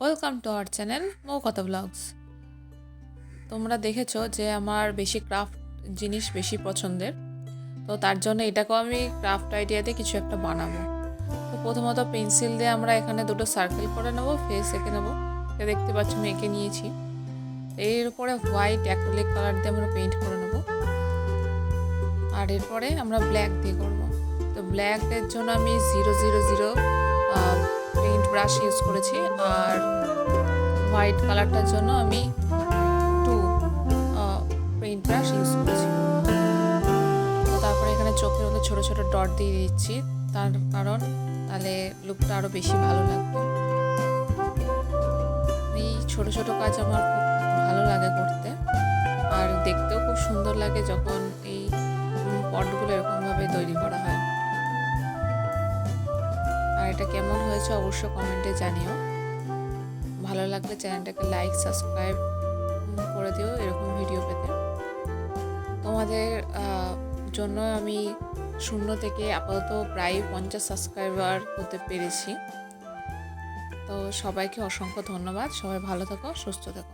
Welcome to our channel মৌ কথা blogs. তোমরা দেখেছো যে আমার বেশি ক্রাফট জিনিস বেশি পছন্দের, তো তার জন্য এটাকেও আমি ক্রাফট আইডিয়াতে কিছু একটা বানাবো। তো প্রথমত পেন্সিল দিয়ে আমরা এখানে দুটো সার্কেল করে নেবো, ফেস এঁকে নেবো। এটা দেখতে পাচ্ছ আমি এঁকে নিয়েছি। এর উপরে হোয়াইট অ্যাক্রিলিক কালার দিয়ে আমরা পেইন্ট করে নেবো, আর এরপরে আমরা ব্ল্যাক দিয়ে করবো। তো ব্ল্যাকের জন্য আমি 000 পেইন্ট ব্রাশ ইউজ করেছি, আর হোয়াইট কালারটার জন্য আমি 2 পেইন্ট ব্রাশ ইউজ করেছি। তো তারপরে এখানে চোখের মধ্যে ছোটো ছোটো ডট দিয়ে দিচ্ছি, তার কারণ তাহলে লুকটা আরও বেশি ভালো লাগবে। এই ছোটো ছোটো কাজ আমার খুব ভালো লাগে করতে, আর দেখতেও খুব সুন্দর লাগে যখন এই পটগুলো এরকমভাবে তৈরি করা হয়। আর এটা কেমন হয়েছে অবশ্য কমেন্টে জানিও। ভালো লাগলে চ্যানেলটাকে লাইক সাবস্ক্রাইব করে দিও এরকম ভিডিও পেতে। তোমাদের জন্য আমি 0 থেকে আপাতত প্রায় 50 সাবস্ক্রাইবার হতে পেরেছি। তো সবাইকে অসংখ্য ধন্যবাদ। সবাই ভালো থাকো, সুস্থ থাকো।